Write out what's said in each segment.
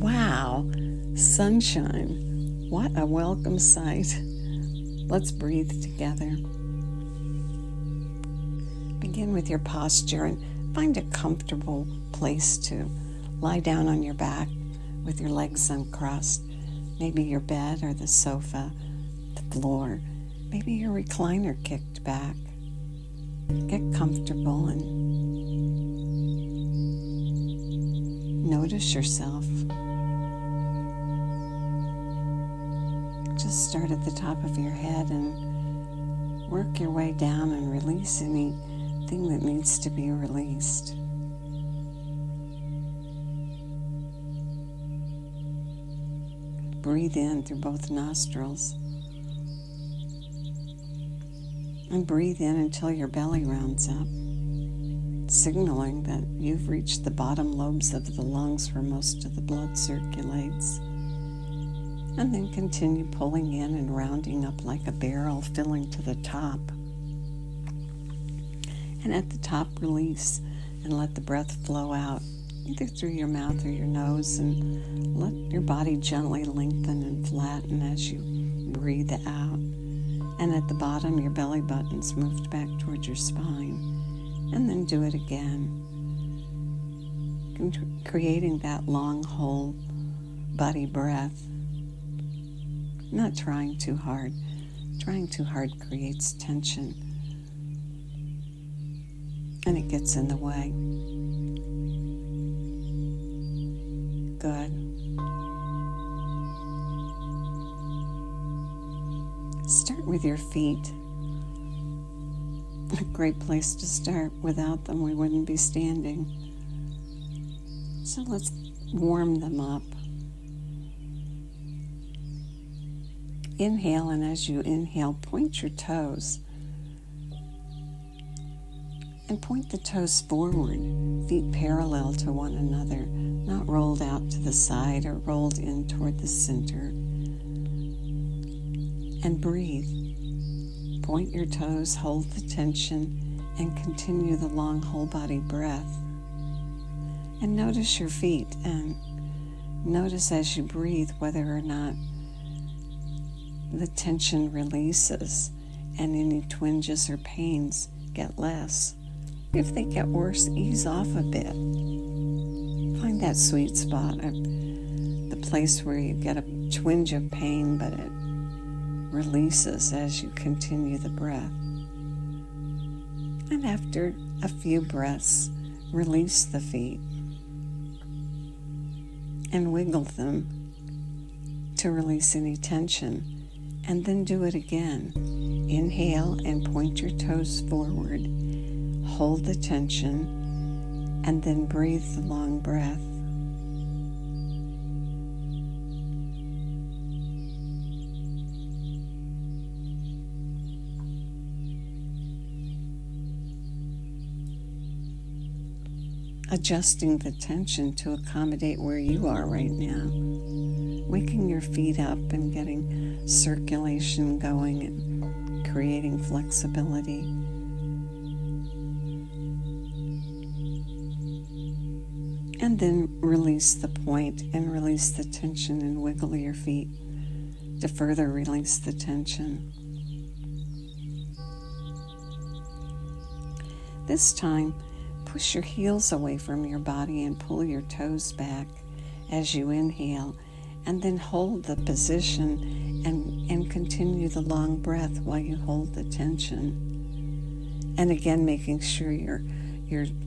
Wow, sunshine. What a welcome sight. Let's breathe together. Begin with your posture and find a comfortable place to lie down on your back with your legs uncrossed. Maybe your bed or the sofa, the floor, maybe your recliner kicked back. Get comfortable and notice yourself. Just start at the top of your head and work your way down and release anything that needs to be released. Breathe in through both nostrils and breathe in until your belly rounds up, signaling that you've reached the bottom lobes of the lungs where most of the blood circulates. And then continue pulling in and rounding up like a barrel, filling to the top. And at the top, release and let the breath flow out, either through your mouth or your nose, and let your body gently lengthen and flatten as you breathe out. And at the bottom, your belly button's moved back towards your spine. And then do it again, creating that long, whole body breath. Not trying too hard. Trying too hard creates tension, and it gets in the way. Good. Start with your feet. A great place to start. Without them, we wouldn't be standing. So let's warm them up. Inhale, and as you inhale, point your toes. And point the toes forward, feet parallel to one another, not rolled out to the side or rolled in toward the center. And breathe. Point your toes, hold the tension, and continue the long whole body breath. And notice your feet, and notice as you breathe whether or not the tension releases and any twinges or pains get less. If they get worse, ease off a bit. Find that sweet spot, the place where you get a twinge of pain, but it releases as you continue the breath. And after a few breaths, release the feet and wiggle them to release any tension. And then do it again. Inhale and point your toes forward. Hold the tension, and then breathe the long breath. Adjusting the tension to accommodate where you are right now. Waking your feet up and getting circulation going and creating flexibility. And then release the point and release the tension and wiggle your feet to further release the tension. This time, push your heels away from your body and pull your toes back as you inhale, and then hold the position and continue the long breath while you hold the tension. And again, making sure your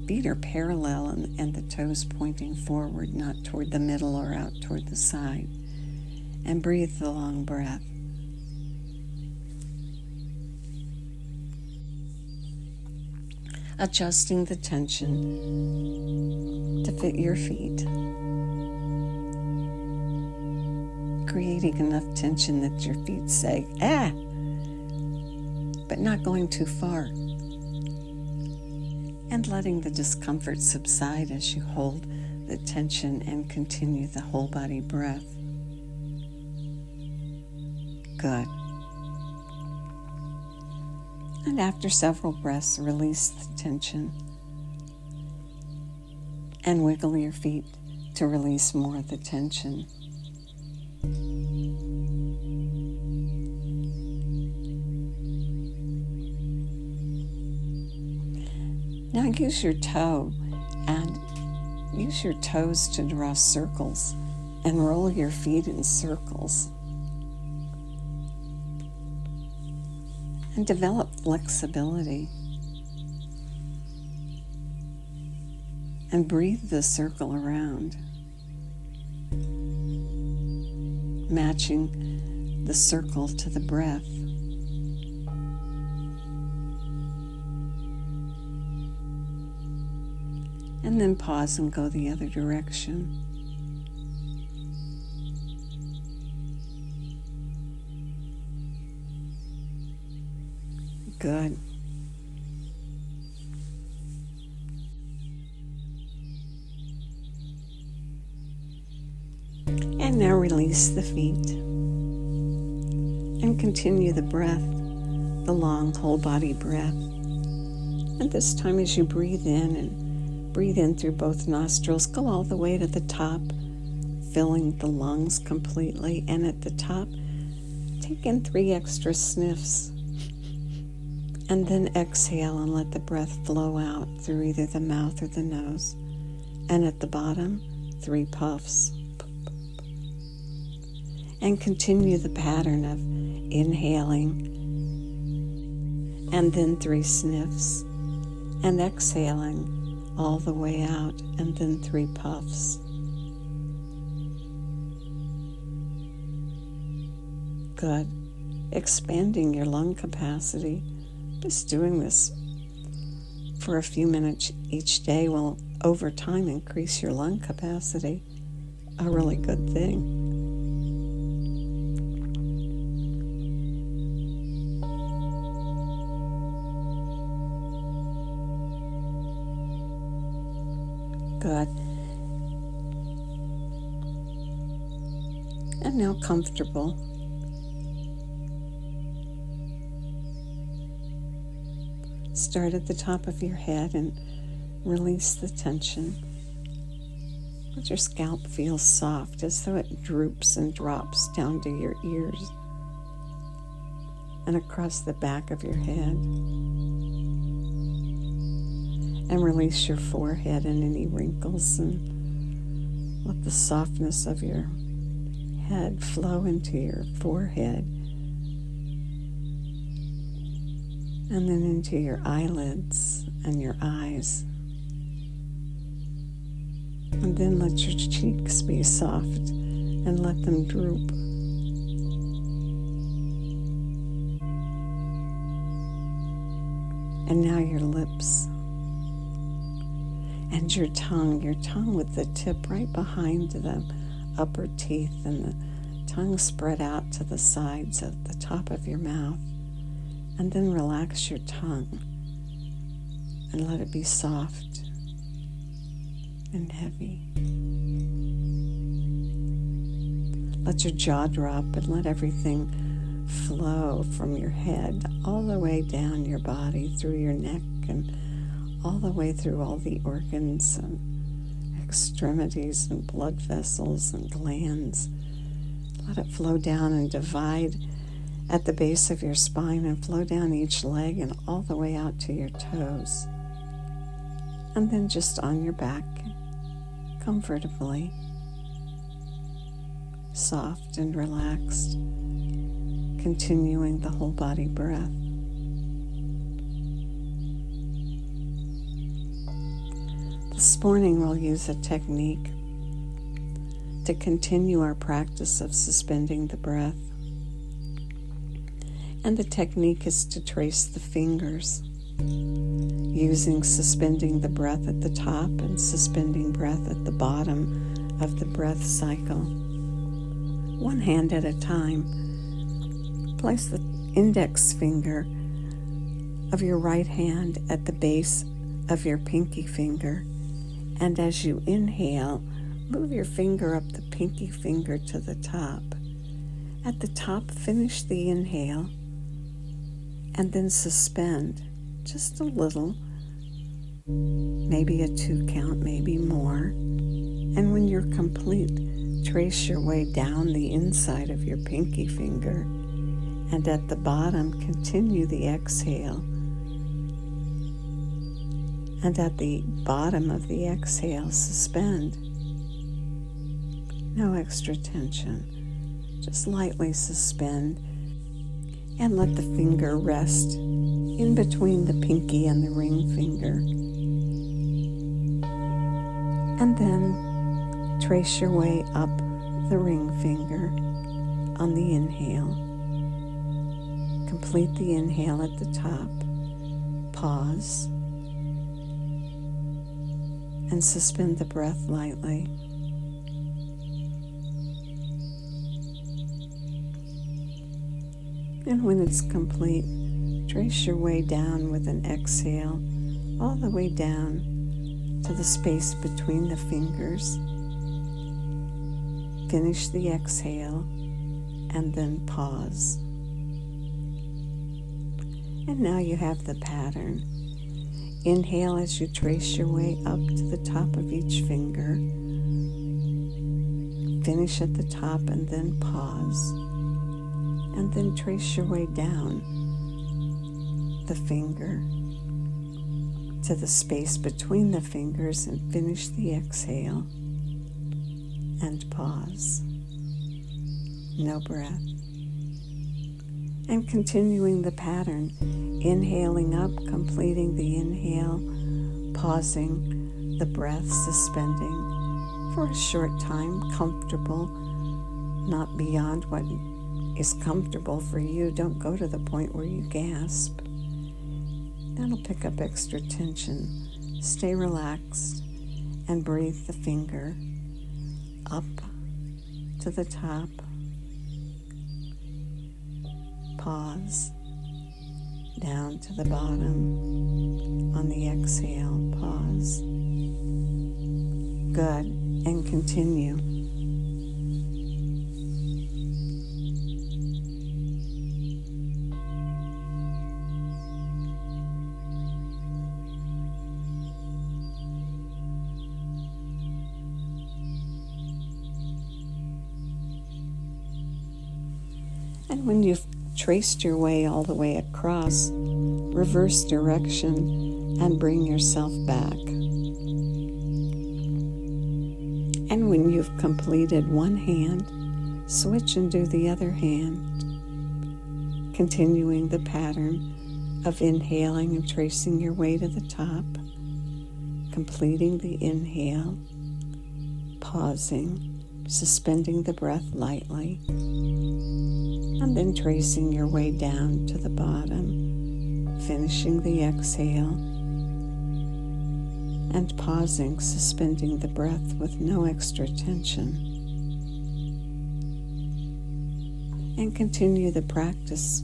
feet are parallel and the toes pointing forward, not toward the middle or out toward the side. And breathe the long breath. Adjusting the tension to fit your feet. Creating enough tension that your feet say, ah, but not going too far. And letting the discomfort subside as you hold the tension and continue the whole body breath. Good. And after several breaths, release the tension and wiggle your feet to release more of the tension. Now use your toe and use your toes to draw circles and roll your feet in circles. And develop flexibility. And breathe the circle around, matching the circle to the breath. And then pause and go the other direction. Good. And now release the feet and continue the breath, the long whole body breath. And this time as you breathe in through both nostrils, go all the way to the top, filling the lungs completely. And at the top, take in 3 extra sniffs. And then exhale and let the breath flow out through either the mouth or the nose. And at the bottom, 3 puffs. And continue the pattern of inhaling and then 3 sniffs and exhaling all the way out and then 3 puffs. Good. Expanding your lung capacity. Just doing this for a few minutes each day will over time increase your lung capacity. A really good thing. Good. And now comfortable. Start at the top of your head and release the tension. Let your scalp feel soft as though it droops and drops down to your ears and across the back of your head. And release your forehead and any wrinkles and let the softness of your head flow into your forehead and then into your eyelids and your eyes. And then let your cheeks be soft and let them droop. And now your lips. And your tongue with the tip right behind the upper teeth and the tongue spread out to the sides of the top of your mouth. And then relax your tongue and let it be soft and heavy. Let your jaw drop and let everything flow from your head all the way down your body through your neck and all the way through all the organs and extremities and blood vessels and glands. Let it flow down and divide at the base of your spine and flow down each leg and all the way out to your toes. And then just on your back, comfortably, soft and relaxed, continuing the whole body breath. This morning we'll use a technique to continue our practice of suspending the breath. And the technique is to trace the fingers, using suspending the breath at the top and suspending breath at the bottom of the breath cycle. One hand at a time. Place the index finger of your right hand at the base of your pinky finger. And as you inhale, move your finger up the pinky finger to the top. At the top, finish the inhale and then suspend just a little, maybe a 2 count, maybe more, And when you're complete, trace your way down the inside of your pinky finger, and at the bottom, continue the exhale. And at the bottom of the exhale, suspend. No extra tension. Just lightly suspend and let the finger rest in between the pinky and the ring finger. And then trace your way up the ring finger on the inhale. Complete the inhale at the top. Pause. And suspend the breath lightly. And when it's complete, trace your way down with an exhale, all the way down to the space between the fingers. Finish the exhale and then pause. And now you have the pattern. Inhale as you trace your way up to the top of each finger. Finish at the top and then pause. And then trace your way down the finger to the space between the fingers and finish the exhale and pause. No breath. And continuing the pattern, inhaling up, completing the inhale, pausing the breath, suspending for a short time, comfortable, not beyond what is comfortable for you. Don't go to the point where you gasp. That'll pick up extra tension. Stay relaxed and breathe the finger up to the top. Pause. Down to the bottom. On the exhale, pause. Good. And continue. And when you've traced your way all the way across, reverse direction and bring yourself back. And when you've completed one hand, switch and do the other hand, continuing the pattern of inhaling and tracing your way to the top, completing the inhale, pausing, suspending the breath lightly, and then tracing your way down to the bottom, finishing the exhale, and pausing, suspending the breath with no extra tension. And continue the practice.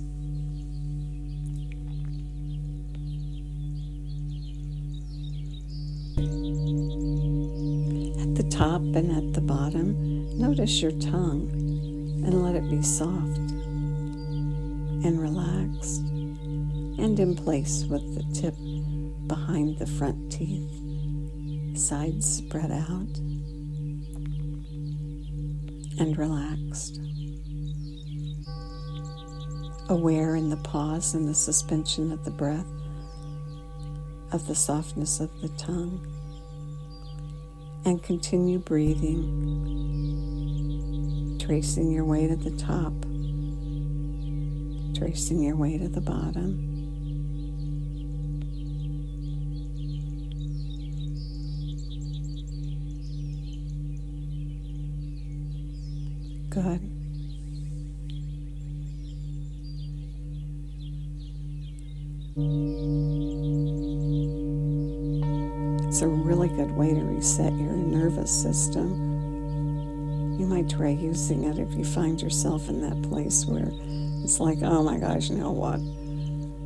At the top and at the bottom, notice your tongue and let it be soft and relaxed and in place with the tip behind the front teeth, sides spread out and relaxed. Aware in the pause and the suspension of the breath, of the softness of the tongue, and continue breathing, tracing your way to the top, tracing your way to the bottom. Good. It's a really good way to reset your nervous system. You might try using it if you find yourself in that place where it's like, oh my gosh, now what?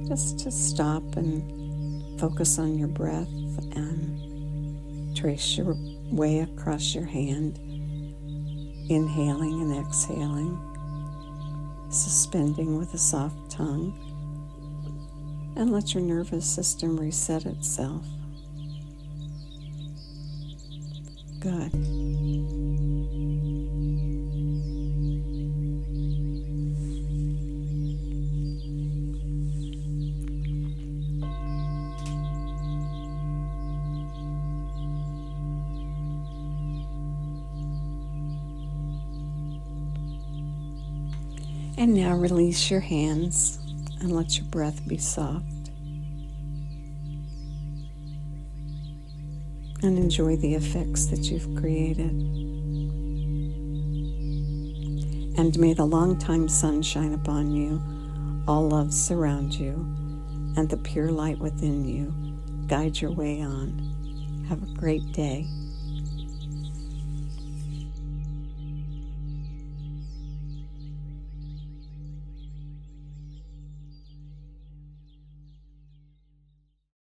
Just stop and focus on your breath and trace your way across your hand, inhaling and exhaling, suspending with a soft tongue, and let your nervous system reset itself. Good. And now release your hands and let your breath be soft. And enjoy the effects that you've created. And may the long-time sun shine upon you, all love surround you, and the pure light within you guide your way on. Have a great day.